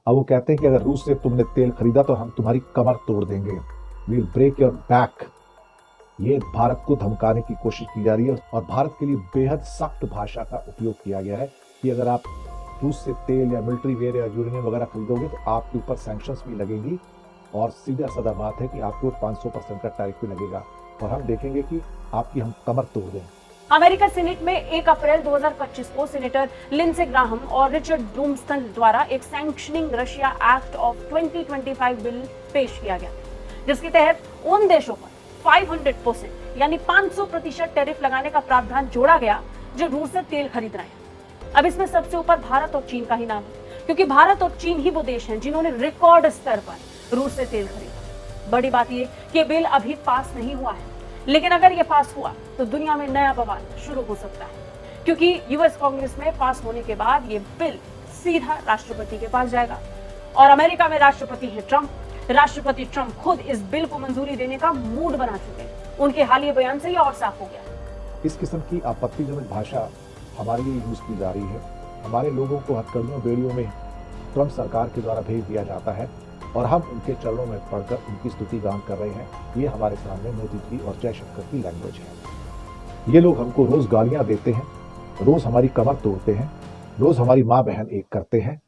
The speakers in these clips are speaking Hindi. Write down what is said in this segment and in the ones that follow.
अब वो कहते हैं कि अगर रूस से तुमने तेल खरीदा तो हम तुम्हारी कमर तोड़ देंगे, वील ब्रेक योर बैक। ये भारत को धमकाने की कोशिश की जा रही है और भारत के लिए बेहद सख्त भाषा का उपयोग किया गया है कि अगर आप रूस से तेल या मिलिट्री वेयर या यूरेनियम वगैरह खरीदोगे तो आपके ऊपर सैंक्शंस भी लगेंगी और सीधा साधा बात है कि आपके ऊपर 500% का टैरिफ भी लगेगा और हम देखेंगे कि आपकी हम कमर तोड़ दें। अमेरिका सीनेट में 1 अप्रैल 2025 को सेनेटर लिंडसे ग्राहम और रिचर्ड ब्लूमस्टन द्वारा एक sanctioning Russia act of 2025 bill पेश किया गया, जिसके तहत उन देशों पर 500% यानी 500% टैरिफ लगाने का प्रावधान जोड़ा गया जो रूस से तेल खरीद रहे हैं। अब इसमें सबसे ऊपर भारत और चीन का ही नाम है, क्योंकि भारत और चीन ही वो देश हैं जिन्होंने रिकॉर्ड स्तर पर रूस से तेल खरीदा। बड़ी बात यह कि बिल अभी पास नहीं हुआ है, लेकिन अगर ये पास हुआ तो दुनिया में नया बवाल शुरू हो सकता है, क्योंकि यूएस कांग्रेस में पास होने के बाद ये बिल सीधा राष्ट्रपति के पास जाएगा और अमेरिका में राष्ट्रपति है ट्रंप। राष्ट्रपति ट्रंप खुद इस बिल को मंजूरी देने का मूड बना चुके हैं। उनके हालिया बयान से ये और साफ हो गया। इस किस्म की आपत्तिजनक भाषा हमारे लिए यूज की जा रही है। हमारे लोगों को हथकड़ियों बेड़ियों में ट्रंप सरकार के द्वारा भेज दिया जाता है और हम उनके चरणों में पढ़कर उनकी स्तुति गान कर रहे हैं। ये हमारे सामने मोदी जी और जयशंकर की लैंग्वेज है। ये लोग हमको रोज गालियां देते हैं, रोज हमारी कमर तोड़ते हैं, रोज हमारी माँ बहन एक करते हैं,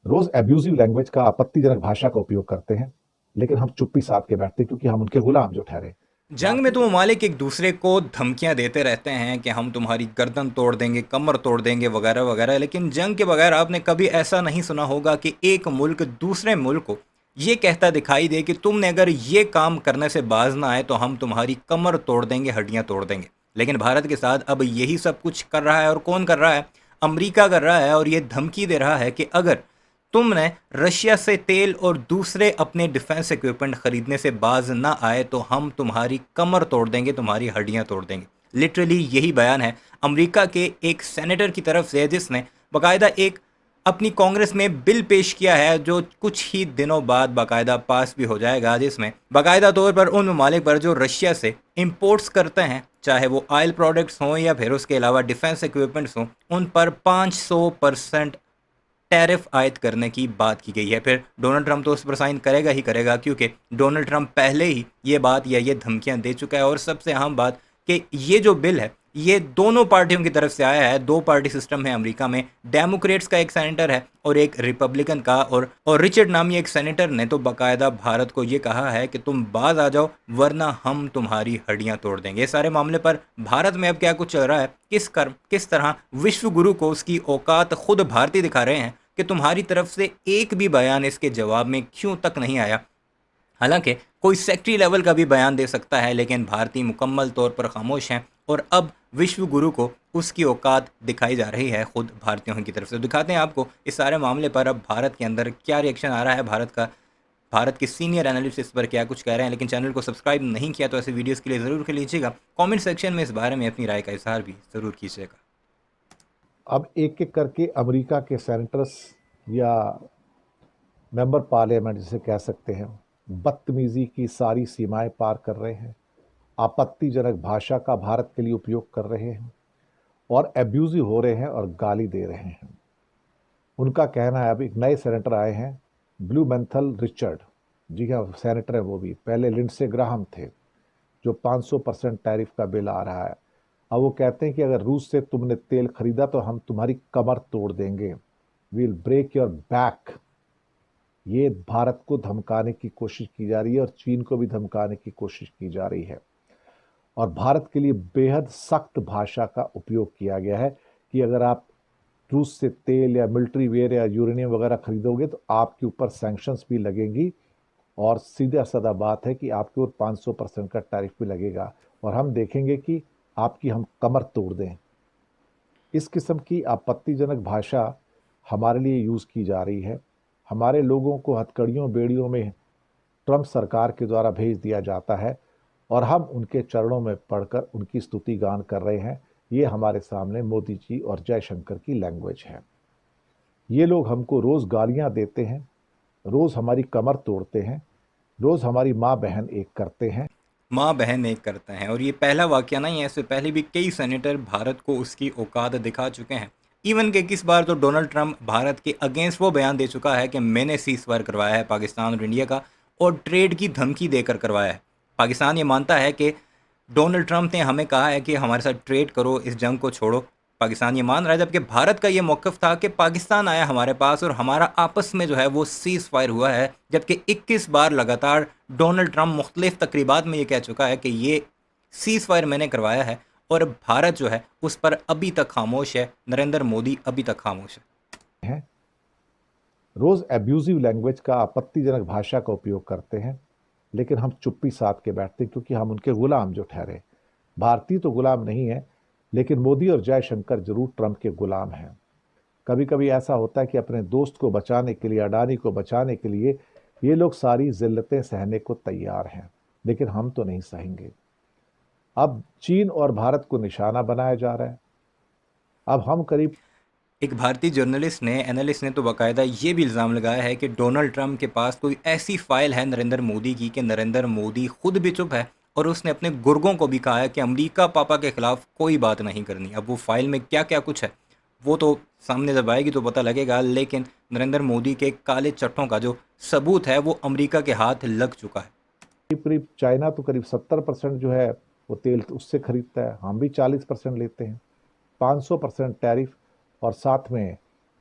रोज एब्यूजिव लैंग्वेज का आपत्तिजनक भाषा का उपयोग करते हैं, लेकिन हम चुप्पी साध के बैठते क्योंकि हम उनके गुलाम जो ठहरे। जंग में तो ममालिक एक दूसरे को धमकियां देते रहते हैं कि हम तुम्हारी गर्दन तोड़ देंगे, कमर तोड़ देंगे वगैरह वगैरह, लेकिन जंग के बगैर आपने कभी ऐसा नहीं सुना होगा कि एक मुल्क दूसरे मुल्क को ये कहता दिखाई दे कि तुमने अगर ये काम करने से बाज ना आए तो हम तुम्हारी कमर तोड़ देंगे, हड्डियां तोड़ देंगे। लेकिन भारत के साथ अब यही सब कुछ कर रहा है। और कौन कर रहा है? अमेरिका कर रहा है। और ये धमकी दे रहा है कि अगर तुमने रशिया से तेल और दूसरे अपने डिफेंस इक्विपमेंट खरीदने से बाज ना आए तो हम तुम्हारी कमर तोड़ देंगे, तुम्हारी हड्डियां तोड़ देंगे। लिटरली यही बयान है अमेरिका के एक सेनेटर की तरफ से, जिसने बाकायदा एक अपनी कांग्रेस में बिल पेश किया है जो कुछ ही दिनों बाद बाकायदा पास भी हो जाएगा, जिसमें बाकायदा तौर पर उन ममालिक पर जो रशिया से इंपोर्ट्स करते हैं, चाहे वो ऑयल प्रोडक्ट्स हों या फिर उसके अलावा डिफेंस इक्विपमेंट्स हों, उन पर 500% टैरिफ आयद करने की बात की गई है। फिर डोनाल्ड ट्रंप तो उस पर साइन करेगा ही करेगा, क्योंकि डोनाल्ड ट्रंप पहले ही ये बात या ये धमकियां दे चुका है। और सबसे अहम बात कि ये जो बिल है ये दोनों पार्टियों की तरफ से आया है। दो पार्टी सिस्टम है अमेरिका में, डेमोक्रेट्स का एक सेनेटर है और एक रिपब्लिकन का। और रिचर्ड नामी एक सेनेटर ने तो बाकायदा भारत को ये कहा है कि तुम बाज आ जाओ वरना हम तुम्हारी हड्डियां तोड़ देंगे। इस सारे मामले पर भारत में अब क्या कुछ चल रहा है, किस तरह विश्व गुरु को उसकी औकात खुद भारतीय दिखा रहे हैं कि तुम्हारी तरफ से एक भी बयान इसके जवाब में क्यों तक नहीं आया। हालांकि कोई सेक्रेटरी लेवल का भी बयान दे सकता है, लेकिन भारतीय मुकम्मल तौर पर खामोश हैं और अब विश्व गुरु को उसकी औकात दिखाई जा रही है खुद भारतीयों की तरफ से। दिखाते हैं आपको इस सारे मामले पर अब भारत के अंदर क्या रिएक्शन आ रहा है, भारत के सीनियर एनालिस्ट इस पर क्या कुछ कह रहे हैं। लेकिन चैनल को सब्सक्राइब नहीं किया तो ऐसे वीडियोज़ के लिए ज़रूर कर लीजिएगा। कॉमेंट सेक्शन में इस बारे में अपनी राय का इजहार भी ज़रूर कीजिएगा। अब एक एक करके अमेरिका के सेनेटर्स या मेंबर पार्लियामेंट जिसे कह सकते हैं, बदतमीजी की सारी सीमाएं पार कर रहे हैं, आपत्तिजनक भाषा का भारत के लिए उपयोग कर रहे हैं और एब्यूजिव हो रहे हैं और गाली दे रहे हैं। उनका कहना है, अब एक नए सेनेटर आए हैं, ब्लूमेंथल रिचर्ड, जी हाँ सेनेटर है वो भी, पहले लिंडसे ग्राहम थे जो 500% टैरिफ का बिल आ रहा है। अब वो कहते हैं कि अगर रूस से तुमने तेल खरीदा तो हम तुम्हारी कमर तोड़ देंगे, वील ब्रेक योर बैक। ये भारत को धमकाने की कोशिश की जा रही है और चीन को भी धमकाने की कोशिश की जा रही है और भारत के लिए बेहद सख्त भाषा का उपयोग किया गया है कि अगर आप रूस से तेल या मिलिट्री वेयर या यूरेनियम वगैरह खरीदोगे तो आपके ऊपर सैंक्शंस भी लगेंगी और सीधा साधा बात है कि आपके ऊपर 500% का टैरिफ भी लगेगा और हम देखेंगे कि आपकी हम कमर तोड़ दें। इस किस्म की आपत्तिजनक भाषा हमारे लिए यूज़ की जा रही है। हमारे लोगों को हथकड़ियों बेड़ियों में ट्रंप सरकार के द्वारा भेज दिया जाता है और हम उनके चरणों में पढ़कर उनकी स्तुति गान कर रहे हैं। ये हमारे सामने मोदी जी और जयशंकर की लैंग्वेज है। ये लोग हमको रोज़ गालियां देते हैं, रोज़ हमारी कमर तोड़ते हैं, रोज़ हमारी माँ बहन एक करते हैं। माँ बहन एक करते हैं। और ये पहला वाकया नहीं है, इससे पहले भी कई सेनेटर भारत को उसकी औकात दिखा चुके हैं। इवन कि किस बार तो डोनाल्ड ट्रंप भारत के अगेंस्ट वो बयान दे चुका है कि मैंने सीज फायर करवाया है पाकिस्तान और इंडिया का, और ट्रेड की धमकी देकर करवाया है। पाकिस्तान ये मानता है कि डोनाल्ड ट्रंप ने हमें कहा है कि हमारे साथ ट्रेड करो, इस जंग को छोड़ो। पाकिस्तान ये मान रहा है, जबकि भारत का ये मौक़िफ़ था कि पाकिस्तान आया हमारे पास और हमारा आपस में जो है वो सीज़ फायर हुआ है। जबकि 21 बार लगातार डोनाल्ड ट्रंप मुख्तलिफ तकरीबात में ये कह चुका है कि ये सीज़ फायर मैंने करवाया है, और भारत जो है उस पर अभी तक खामोश है। नरेंद्र मोदी अभी तक खामोश है। हैं रोज एब्यूजिव लैंग्वेज का, आपत्तिजनक भाषा का उपयोग करते हैं, लेकिन हम चुप्पी साध के बैठते हैं क्योंकि हम उनके गुलाम जो ठहरे। भारतीय तो गुलाम नहीं है, लेकिन मोदी और जयशंकर जरूर ट्रंप के गुलाम हैं। कभी कभी ऐसा होता है कि अपने दोस्त को बचाने के लिए, अडानी को बचाने के लिए ये लोग सारी जिल्लतें सहने को तैयार हैं, लेकिन हम तो नहीं सहेंगे। अब चीन और भारत को निशाना बनाया जा रहा है। अब हम करीब एक भारतीय जर्नलिस्ट ने, एनालिस्ट ने तो बाकायदा ये भी इल्ज़ाम लगाया है कि डोनाल्ड ट्रंप के पास कोई ऐसी फाइल है नरेंद्र मोदी की कि नरेंद्र मोदी खुद भी चुप है, और उसने अपने गुर्गों को भी कहा है कि अमेरिका पापा के खिलाफ कोई बात नहीं करनी। अब वो फाइल में क्या क्या कुछ है वो तो सामने जब आएगी तो पता लगेगा, लेकिन नरेंद्र मोदी के काले चट्टों का जो सबूत है वो अमेरिका के हाथ लग चुका है। करीब चाइना तो करीब 70% जो है वो तेल उससे खरीदता है, हम भी 40% लेते हैं। 500% टैरिफ और साथ में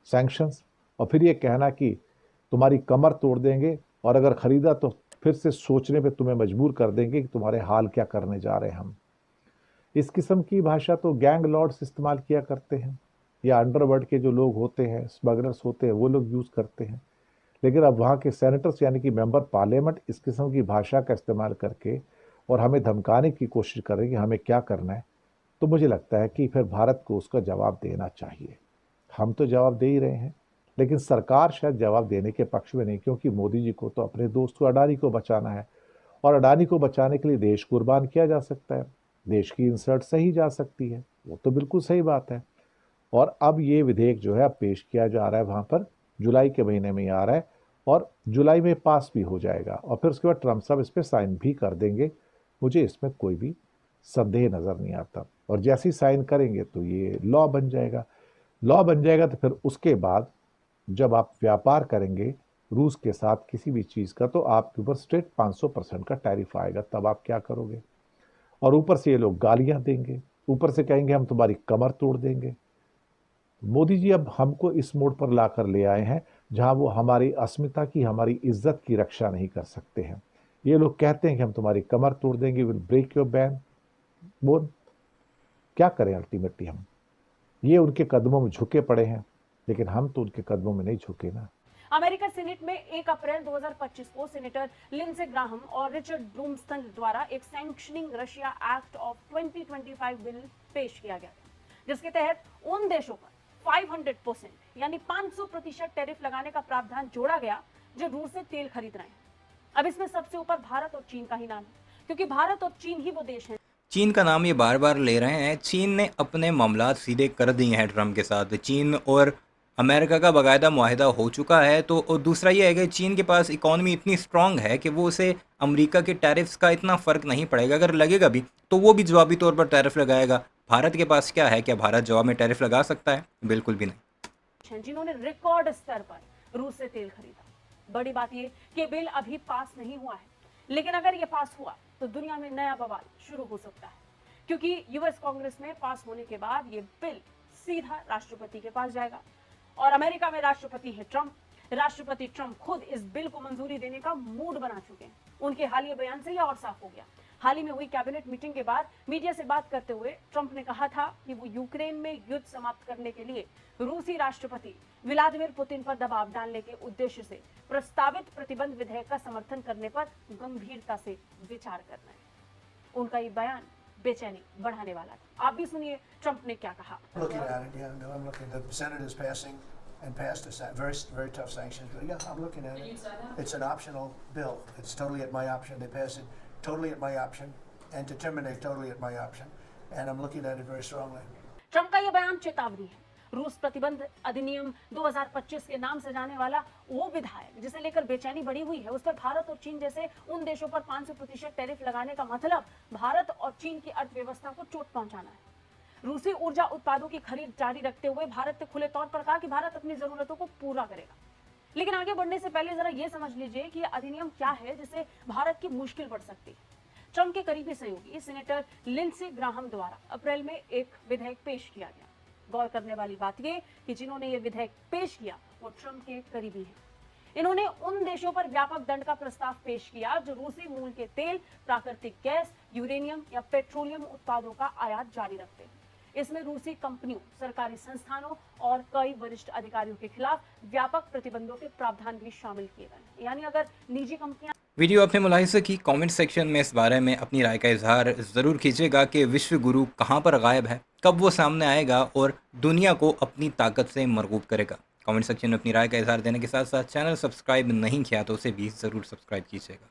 सैंक्शंस, और फिर ये कहना कि तुम्हारी कमर तोड़ देंगे और अगर खरीदा तो फिर से सोचने पे तुम्हें मजबूर कर देंगे कि तुम्हारे हाल क्या करने जा रहे हैं हम। इस किस्म की भाषा तो गैंग लॉर्ड्स इस्तेमाल किया करते हैं, या अंडरवर्ल्ड के जो लोग होते हैं, स्मगलर्स होते हैं, वो लोग यूज़ करते हैं। लेकिन अब वहाँ के सेनेटर्स यानी कि मेंबर पार्लियामेंट इस किस्म की भाषा का इस्तेमाल करके और हमें धमकाने की कोशिश कर रहे हैं कि हमें क्या करना है, तो मुझे लगता है कि फिर भारत को उसका जवाब देना चाहिए। हम तो जवाब दे ही रहे हैं, लेकिन सरकार शायद जवाब देने के पक्ष में नहीं, क्योंकि मोदी जी को तो अपने दोस्त को, अडानी को बचाना है, और अडानी को बचाने के लिए देश कुर्बान किया जा सकता है, देश की इंसर्ट सही जा सकती है, वो तो बिल्कुल सही बात है। और अब ये विधेयक जो है अब पेश किया जा रहा है वहाँ पर, जुलाई के महीने में ही आ रहा है, और जुलाई में पास भी हो जाएगा, और फिर उसके बाद ट्रंप साहब इस पर साइन भी कर देंगे। मुझे इसमें कोई भी संदेह नज़र नहीं आता, और जैसे ही साइन करेंगे तो ये लॉ बन जाएगा। लॉ बन जाएगा तो फिर उसके बाद जब आप व्यापार करेंगे रूस के साथ किसी भी चीज़ का, तो आपके ऊपर स्ट्रेट 500% का टैरिफ आएगा। तब आप क्या करोगे? और ऊपर से ये लोग गालियां देंगे, ऊपर से कहेंगे हम तुम्हारी कमर तोड़ देंगे। मोदी जी अब हमको इस मोड़ पर लाकर ले आए हैं जहां वो हमारी अस्मिता की, हमारी इज्जत की रक्षा नहीं कर सकते हैं। ये लोग कहते हैं कि हम तुम्हारी कमर तोड़ देंगे, will break your bane bone. क्या करें अल्टीमेटली हम? ये उनके कदमों में झुके पड़े हैं, लेकिन हम तो उनके कदमों में नहीं झुके ना। अमेरिका सीनेट में 1 अप्रैल 2025 को सेनेटर लिंडसे ग्राहम और रिचर्ड ब्लूमस्टन द्वारा एक sanctioning Russia act of 2025 bill पेश किया गया था, जिसके तहत उन देशों पर 500% यानी 500% टैरिफ लगाने का प्रावधान जोड़ा गया जो रूस से तेल खरीद रहे हैं। अब इसमें सबसे ऊपर भारत और चीन का ही नाम है, क्योंकि भारत और चीन ही वो देश हैं। चीन का नाम ये बार बार ले रहे हैं। चीन ने अपने मामलात सीधे कर दिए हैं ट्रंप के साथ। चीन और अमेरिका का बाकायदा मुआहिदा हो चुका है। तो और दूसरा ये है कि चीन के पास इकॉनमी इतनी स्ट्रांग है कि वो उसे अमेरिका के टैरिफ्स का इतना फ़र्क नहीं पड़ेगा। अगर लगेगा भी तो वो भी जवाबी तौर पर टैरिफ लगाएगा। भारत के पास क्या है? क्या भारत जवाब में टैरिफ लगा सकता है? बिल्कुल भी नहीं। जिन्होंने रिकॉर्ड स्तर पर रूस से तेल खरीदा। बड़ी बात ये कि बिल अभी पास नहीं हुआ है, लेकिन अगर ये पास हुआ तो दुनिया में नया बवाल शुरू हो सकता है, क्योंकि यूएस कांग्रेस में पास होने के बाद ये बिल सीधा राष्ट्रपति के पास जाएगा, और अमेरिका में राष्ट्रपति है ट्रंप। राष्ट्रपति ट्रंप खुद इस बिल को मंजूरी देने का मूड बना चुके हैं। उनके हालिया बयान से यह और साफ हो गया। हाल ही में हुई कैबिनेट मीटिंग के बाद मीडिया से बात करते हुए ट्रंप ने कहा था कि वो यूक्रेन में युद्ध समाप्त करने के लिए रूसी राष्ट्रपति व्लादिमीर पुतिन पर दबाव डालने के उद्देश्य से प्रस्तावित प्रतिबंध विधेयक का समर्थन करने पर गंभीरता से विचार कर रहे हैं। उनका ये बयान बेचैनी बढ़ाने वाला था। आप भी सुनिए ट्रंप ने क्या कहा। And passed a very, very tough sanctions bill. Yeah, I'm looking at it. It's an optional bill. It's totally at my option. They pass it totally at my option, and to terminate totally at my option. And I'm looking at it very strongly. Trump का ये बयान चेतावनी है। रूस प्रतिबंध अधिनियम 2025 के नाम से जाने वाला वो विधायक जिसे लेकर बेचैनी बढ़ी हुई है, उस पर भारत और चीन जैसे उन देशों पर 500% टैरिफ लगाने का मतलब भारत और चीन की अर्थव्यवस्था को चोट पहुंचाना है। रूसी ऊर्जा उत्पादों की खरीद जारी रखते हुए भारत ने खुले तौर पर कहा कि भारत अपनी जरूरतों को पूरा करेगा। लेकिन आगे बढ़ने से पहले जरा यह समझ लीजिए कि यह अधिनियम क्या है जिससे भारत की मुश्किल बढ़ सकती है। ट्रंप के करीबी सहयोगी सेनेटर लिंडसे ग्राहम द्वारा अप्रैल में एक विधेयक पेश किया गया। गौर करने वाली बात यह कि जिन्होंने ये विधेयक पेश किया वो ट्रंप के करीबी हैं। इन्होंने उन देशों पर व्यापक दंड का प्रस्ताव पेश किया जो रूसी मूल के तेल, प्राकृतिक गैस, यूरेनियम या पेट्रोलियम उत्पादों का आयात जारी रखते हैं। इसमें रूसी कंपनियों, सरकारी संस्थानों और कई वरिष्ठ अधिकारियों के खिलाफ व्यापक प्रतिबंधों के प्रावधान भी शामिल किए गए। यानी अगर निजी कंपनियां वीडियो आपने मुलाहिजा की, कमेंट सेक्शन में इस बारे में अपनी राय का इजहार ज़रूर कीजिएगा कि विश्व गुरु कहाँ पर गायब है, कब वो सामने आएगा और दुनिया को अपनी ताकत से मरगूब करेगा। कमेंट सेक्शन में अपनी राय का इजहार देने के साथ साथ चैनल सब्सक्राइब नहीं किया तो उसे भी ज़रूर सब्सक्राइब कीजिएगा।